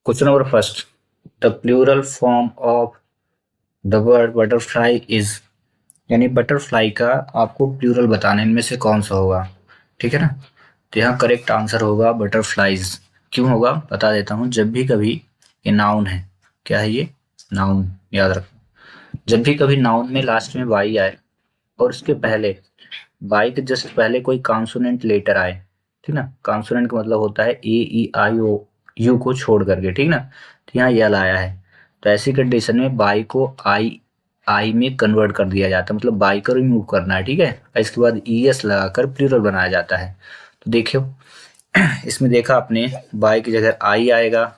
Question number first, the plural form of the word butterfly is, यानी butterfly का आपको plural बताना है, इनमें से कौन सा होगा। ठीक है ना। तो यहाँ करेक्ट आंसर होगा बटरफ्लाइज। क्यों होगा बता देता हूँ। जब भी कभी ये नाउन है, क्या है ये, नाउन, याद रखो। जब भी कभी नाउन में लास्ट में वाई आए और उसके पहले, वाई के जस्ट पहले कोई कॉन्सोनेंट लेटर आए, ठीक ना। कॉन्सोनेंट का मतलब होता है ए ई आई ओ यू को छोड़ करके, ठीक ना। तो यहाँ यल आया है, तो ऐसी कंडीशन में बाई को आई आई में कन्वर्ट कर दिया जाता है, मतलब बाई को रिमूव करना है, ठीक है। इसके बाद ई एस लगाकर प्लूरल बनाया जाता है। तो देखियो इसमें देखा आपने, बाई की जगह आई आएगा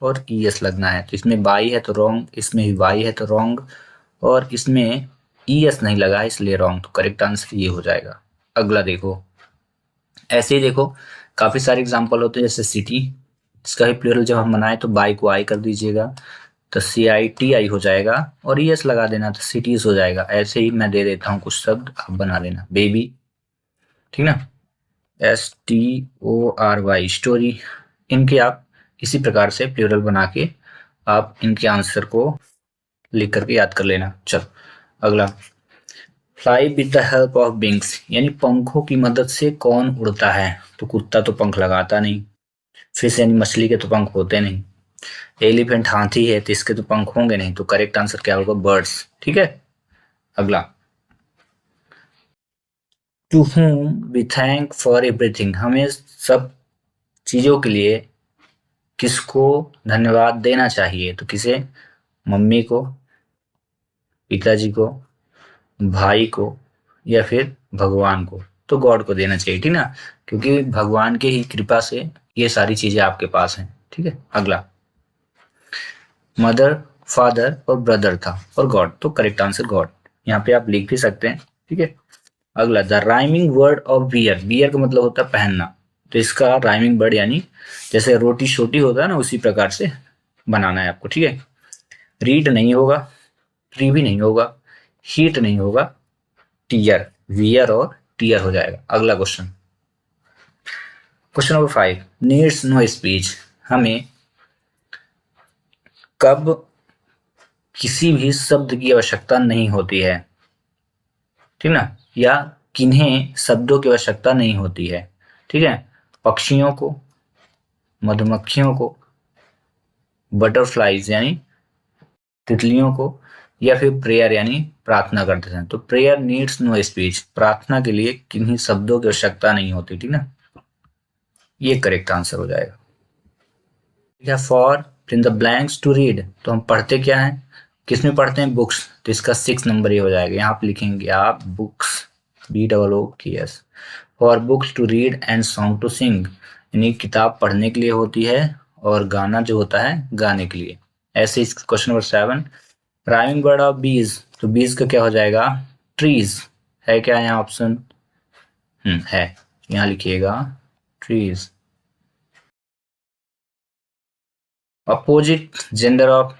और ई एस लगना है, तो इसमें बाई है तो रॉन्ग, इसमें भी वाई है तो रॉन्ग, और इसमें ई एस नहीं लगा है इसलिए रॉन्ग। तो करेक्ट आंसर ये हो जाएगा। अगला देखो, ऐसे ही देखो काफी सारे एग्जांपल होते हैं, जैसे सिटी, इसका भी प्लूरल जब हम बनाए तो बाई को आई कर दीजिएगा, तो सी आई टी आई हो जाएगा, और ई एस लगा देना तो सिटीज हो जाएगा। ऐसे ही मैं दे देता हूँ कुछ शब्द, आप बना लेना। बेबी, ठीक ना, S T O R Y, story. इनके आप इसी प्रकार से प्लूरल बना के आप इनके आंसर को लिख करके याद कर लेना। चलो अगला, fly with the help of wings, यानी पंखों की मदद से कौन उड़ता है। तो कुत्ता तो पंख लगाता नहीं, फिश यानी मछली के तो पंख होते नहीं, एलिफेंट हाथी है तो इसके तो पंख होंगे नहीं। तो करेक्ट आंसर क्या होगा, बर्ड्स। ठीक है। अगला, to whom we thank for everything, हमें सब चीजों के लिए किसको धन्यवाद देना चाहिए। तो किसे, मम्मी को, पिताजी को, भाई को, या फिर भगवान को। तो गॉड को देना चाहिए, ठीक ना, क्योंकि भगवान के ही कृपा से ये सारी चीजें आपके पास हैं। ठीक है। अगला, मदर, फादर और ब्रदर था, और गॉड, तो करेक्ट आंसर गॉड। यहाँ पे आप लिख भी सकते हैं। ठीक है। अगला, the rhyming word of bear, bear का मतलब होता है पहनना, तो इसका राइमिंग वर्ड यानी जैसे रोटी छोटी होता है ना, उसी प्रकार से बनाना है आपको। ठीक है। रीड नहीं होगा, ट्री भी नहीं होगा, हीट नहीं होगा, टीयर, वियर और टीयर हो जाएगा। अगला question, question number 5, needs no speech, हमें कब किसी भी शब्द की आवश्यकता नहीं होती है, ठीक ना, या किन्हें शब्दों की आवश्यकता नहीं होती है। ठीक है। पक्षियों को, मधुमक्खियों को, बटरफ्लाइज यानी तितलियों को, या फिर प्रेयर यानी प्रार्थना करते हैं। तो प्रेयर नीड्स नो स्पीच, प्रार्थना के लिए किन्हीं शब्दों की आवश्यकता नहीं होती, ठीक ना। ये करेक्ट आंसर हो जाएगा। ठीक है। For in the blanks to read, तो हम पढ़ते क्या है, किसमें पढ़ते हैं, बुक्स, तो इसका 6 नंबर ये हो जाएगा। यहाँ आप लिखेंगे आप books, B double O K S, for books to read and song to sing, यानी किताब पढ़ने के लिए होती है और गाना जो होता है गाने के लिए। ऐसे इस question number 7, rhyming word of बीज, तो बीज का क्या हो जाएगा, ट्रीज, है क्या यहाँ ऑप्शन, है, यहाँ लिखिएगा trees. Opposite gender of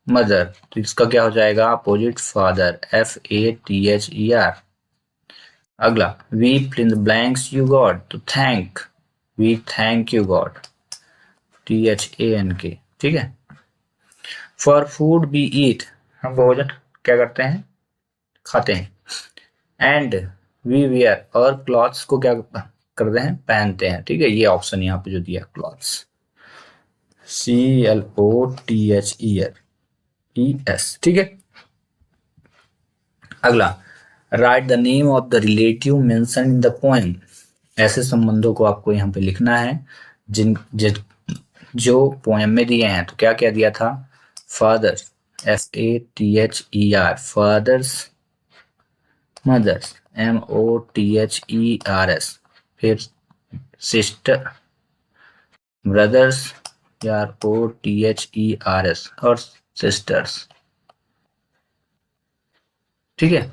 mother, तो इसका क्या हो जाएगा, अपोजिट फादर, FATHER। अगला, we fill in the blanks you god, तो thank, we thank you god, THANK। ठीक है। फॉर फूड वी ईट, हम भोजन क्या करते हैं, खाते हैं। एंड वी वियर, और क्लॉथ्स को क्या करते हैं, पहनते हैं। ठीक है। ये ऑप्शन यहाँ पे जो दिया क्लॉथ्स, CLOTHER, ठीक है। अगला, right the name of the relative mention in the poem, ऐसे संबंधों को आपको यहाँ पे लिखना है जो पोएम में दिए हैं। तो क्या क्या दिया था, father, FATHER, fathers, mothers, MOTHERS, फिर सिस्टर, ब्रदर्स, ROTHERS, और सिस्टर्स। ठीक है।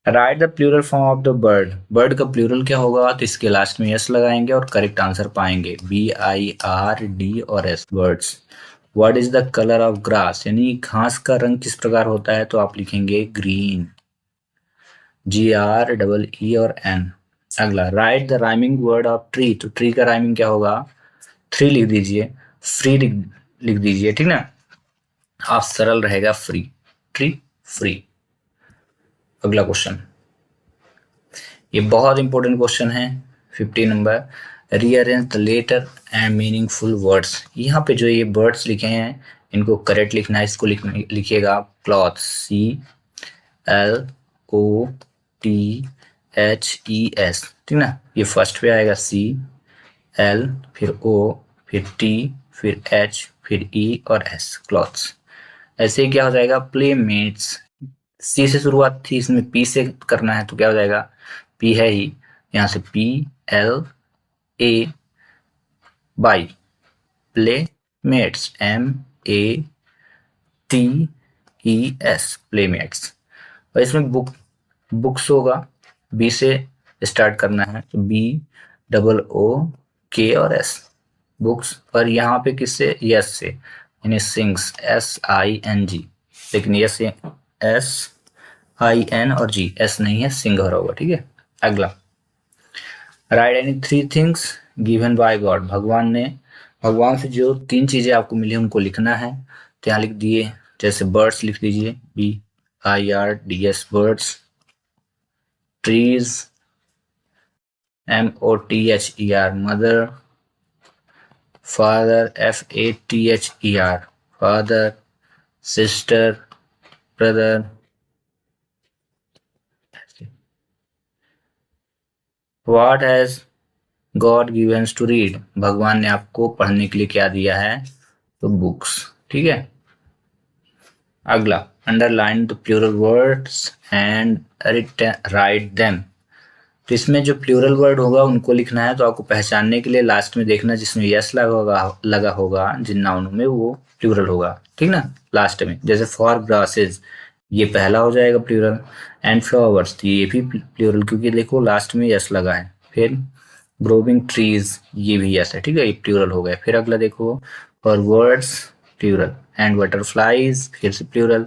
Write the plural form of the bird, bird का प्लूरल क्या होगा, तो इसके लास्ट में एस लगाएंगे और करेक्ट आंसर पाएंगे, BIRD और S, birds. What is the colour of grass, यानी घास का रंग किस प्रकार होता है, तो आप लिखेंगे ग्रीन, GREE और N, अगला, right the rhyming word of tree, तो ट्री का राइमिंग क्या होगा, थ्री लिख दीजिए, फ्री लिख दीजिए, ठीक ना, आप सरल रहेगा फ्री, ट्री फ्री। अगला क्वेश्चन, ये बहुत इंपॉर्टेंट क्वेश्चन है, 50 number, rearrange the letter and meaningful words. यहाँ पे जो ये वर्ड्स लिखे हैं इनको करेक्ट लिखना है, इसको लिखिएगा क्लॉथ, CLOTHES, ठीक ना, ये फर्स्ट पे आएगा CL, फिर O, फिर T, फिर H, फिर E और S, क्लॉथ्स। ऐसे ही क्या हो जाएगा, प्लेमेट्स, सी से शुरुआत थी, इसमें पी से करना है तो क्या हो जाएगा, पी है ही, यहाँ से PLA, प्लेमेट्स, MATES, प्लेमेट्स। और इसमें बुक्स होगा, बी से स्टार्ट करना है तो BOOK और S, बुक्स। और यहाँ पे किससे, यस से, यानी सिंग्स, SING, लेकिन यस SIN और G, S नहीं है, सिंगर होगा, ठीक है। अगला, right any three things given by God, भगवान से जो तीन चीजें आपको मिली उनको लिखना है, तो यहाँ लिख दिए, जैसे बर्ड्स लिख दीजिए, BIRDS, birds, trees, MOTHER, mother, father, FATHER, father, sister, brother. What has god givens to read, भगवान ने आपको पढ़ने के लिए क्या दिया है, तो बुक्स, ठीक है। अगला, underline the plural words and write them, तो इसमें जो प्लूरल वर्ड होगा उनको लिखना है, तो आपको पहचानने के लिए लास्ट में देखना जिसमें यस लगा होगा जिन नाउनों में, वो प्लूरल होगा, ठीक ना, लास्ट में। जैसे फॉर ग्रासेस, ये पहला हो जाएगा प्लूरल, एंड फ्लावर्स, तो ये भी प्लूरल, क्योंकि देखो लास्ट में यस लगा है। फिर ग्रोविंग ट्रीज, ये भी यस है, ठीक है, ये प्लूरल हो गया। फिर अगला देखो, for words plural, and butterflies, फिर से प्लूरल,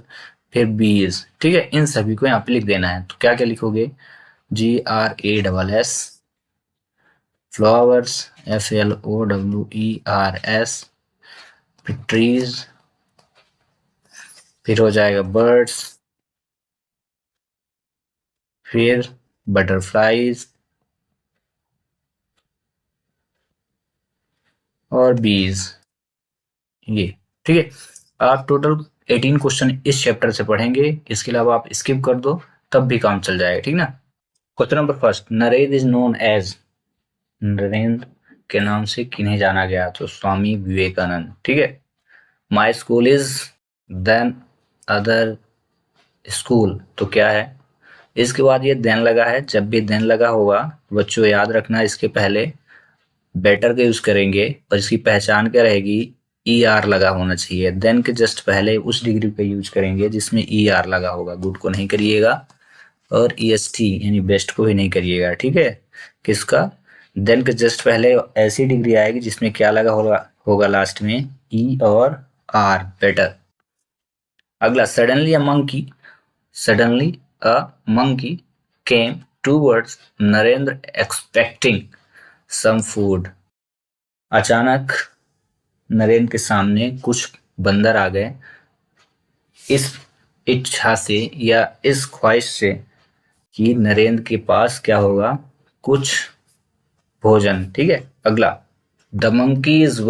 फिर बीज, ठीक है। इन सभी को यहाँ पे लिख देना है, तो क्या क्या लिखोगे, GRASS, फ्लावर्स, FLOWERS, फिर ट्रीज, फिर हो जाएगा बर्ड्स, फिर बटरफ्लाइज और बीज, ये, ठीक है। आप टोटल 18 क्वेश्चन इस चैप्टर से पढ़ेंगे, इसके अलावा आप स्किप कर दो तब भी काम चल जाएगा, ठीक ना। Question number first, Narendra is known as, Narendra के नाम से किन्हें जाना गया, तो स्वामी विवेकानंद, ठीक है। My school is then other school, तो क्या है, इसके बाद ये देन लगा है, जब भी देन लगा होगा बच्चों याद रखना, इसके पहले बेटर का यूज करेंगे और इसकी पहचान क्या रहेगी, ER लगा होना चाहिए। देन के जस्ट पहले उस डिग्री का यूज करेंगे जिसमें ER लगा होगा, गुड को नहीं करिएगा, और EST यानी बेस्ट को भी नहीं करिएगा, ठीक है। किसका, देन के जस्ट पहले ऐसी डिग्री आएगी जिसमें क्या लगा होगा लास्ट में, E और R, बेटर। अगला, suddenly a monkey came towards Narendra expecting some food, अचानक नरेंद्र के सामने कुछ बंदर आ गए, इस इच्छा से या इस ख्वाहिश से कि नरेंद्र के पास क्या होगा, कुछ भोजन, ठीक है। अगला, द मंकीज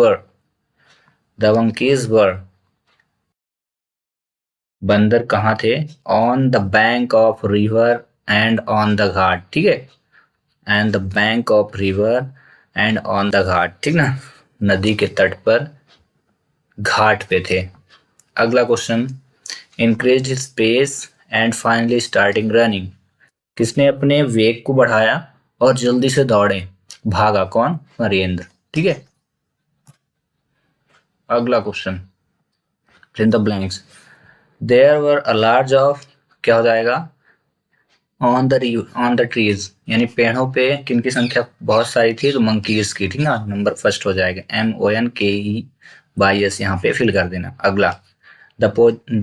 वर, बंदर कहाँ थे, on the bank of river and on the ghat, ठीक है, and the bank of river and on the ghat, ठीक ना, नदी के तट पर, घाट पे थे। अगला question, increase his pace and finally starting running, किसने अपने वेग को बढ़ाया और जल्दी से दौड़े, भागा, कौन, नरेंद्र, ठीक है। अगला question, fill in the blanks, there were a large of, क्या हो जाएगा, ऑन द ट्रीज, यानी पेड़ों पे किनकी संख्या बहुत सारी थी, तो मंकीज की, ठीक ना, नंबर फर्स्ट हो जाएगा, MONKEYS, यहाँ पे फिल कर देना। अगला, द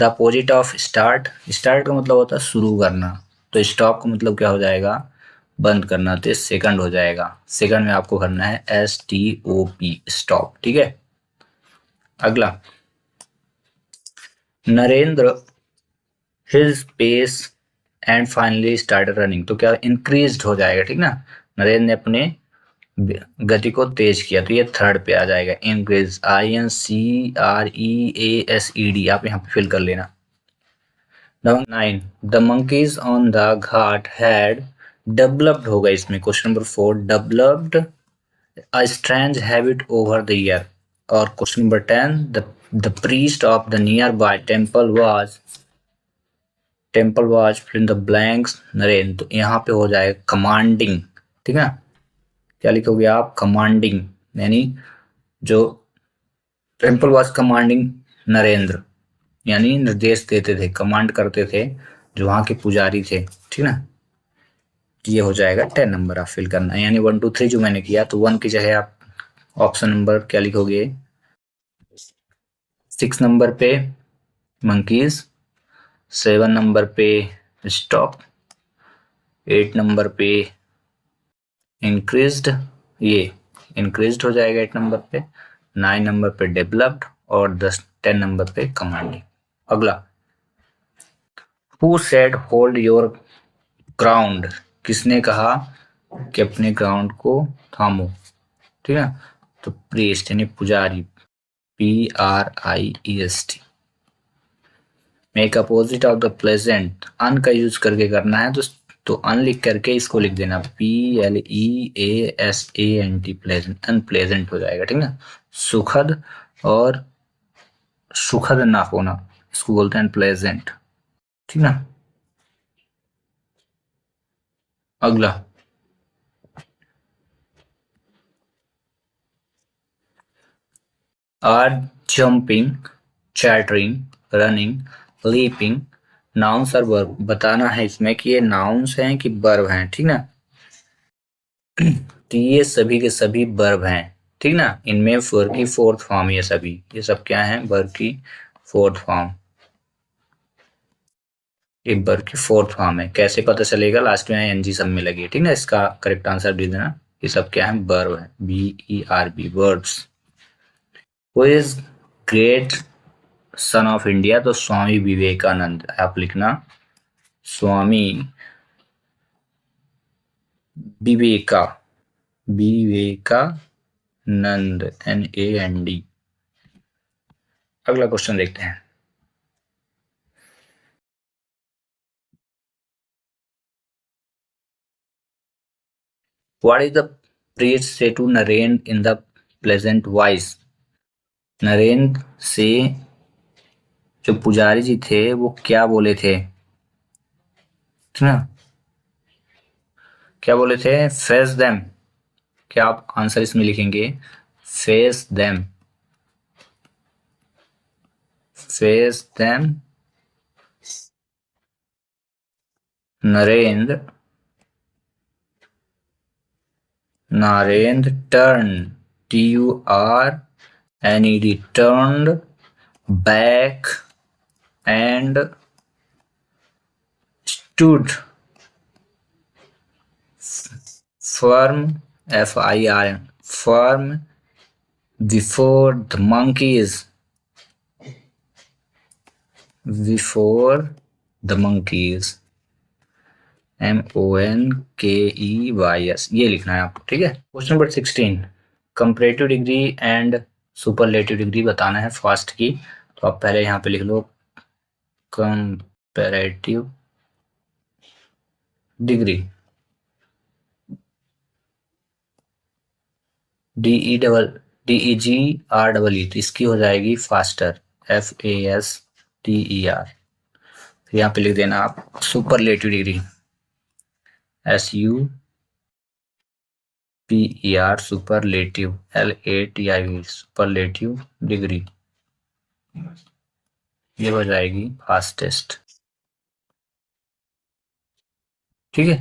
अपोजिट ऑफ स्टार्ट का मतलब होता है शुरू करना, तो स्टॉप का मतलब क्या हो जाएगा, बंद करना तो सेकंड हो जाएगा। सेकंड में आपको करना है STOP, स्टॉप। ठीक है। अगला, Narendra his pace and finally start running, तो क्या इंक्रीज हो जाएगा। ठीक ना, नरेंद्र ने अपने गति को तेज किया, तो ये थर्ड पे आ जाएगा। इंक्रीज, INCREASED, आप यहाँ पे फिल कर लेना। 9, the monkeys on the Ghat had developed होगा इसमें। Question number 4, developed a strange habit over the year। और question number 10, the priest of the nearby temple was fill in the blanks Naren, तो यहाँ पे हो जाएगा कमांडिंग। ठीक है, क्या लिखोगे आप, कमांडिंग, यानी जो टेम्पल वाज कमांडिंग नरेंद्र, यानी निर्देश देते थे, कमांड करते थे जो वहां के पुजारी थे। ठीक ना, ये हो जाएगा 10 नंबर आप फिल करना है, यानी 1 2 3 जो मैंने किया, तो 1 की जगह आप ऑप्शन नंबर क्या लिखोगे, 6 नंबर पे मंकीज, 7 नंबर पे स्टॉप, 8 नंबर पे इंक्रीज्ड, ये इंक्रीज्ड हो जाएगा 8 नंबर पे, 9 नंबर पे डेवलप्ड, और 10 नंबर पे कमांडिंग। अगला, who said hold your ground, किसने कहा कि अपने ग्राउंड को थामो। ठीक है, तो प्रीस्ट यानी पुजारी, PRIEST। Make opposite of the pleasant, un का यूज करके करना है, तो अन लिख करके इसको लिख देना, PLEASANT, प्लेजेंट, अनप्लेजेंट हो जाएगा। ठीक ना, सुखद और सुखद ना होना, इसको बोलते हैं अनप्लेजेंट। ठीक ना। अगला, are jumping, chattering, running, leaping nouns और वर्ब, बताना है इसमें कि ये नाउन्स हैं कि वर्ब हैं। ठीक ना, तो ये सभी के सभी वर्ब हैं। ठीक ना, इनमें वर्ब की फोर्थ फॉर्म, ये सभी, ये सब क्या है, वर्ब की फोर्थ फॉर्म, ये वर्ब की फोर्थ फॉर्म है। कैसे पता चलेगा, लास्ट में NG सब में लगी है। ठीक ना, इसका करेक्ट आंसर दे देना, ये सब क्या है, वर्ब है, VERB, verbs. Who is great son of India, तो स्वामी विवेकानंद, आप लिखना स्वामी विवेका, विवेकानंद, NAND। अगला क्वेश्चन देखते हैं। What is the priest say to Narendra in the pleasant voice, Narendra से जो पुजारी जी थे वो क्या बोले थे। ठीक ना, क्या बोले थे, फेस देम, क्या आप आंसर इसमें लिखेंगे, face them, face them, Narendra, Narendra turned, TURNED, turned back and stood firm, FIRM, firm before the monkeys, before the monkeys, MONKEYS, ये लिखना है आपको। ठीक है। Question number 16, comparative degree and superlative degree बताना है फास्ट की, तो आप पहले यहाँ पे लिख लो कंपैरेटिव डिग्री, DEGREE, तो इसकी हो जाएगी फास्टर, FASTER। तो यहाँ पे लिख देना आप superlative degree, SUPER, superlative, LATIV, superlative degree, ये हो जाएगी फास्टेस्ट। ठीक है।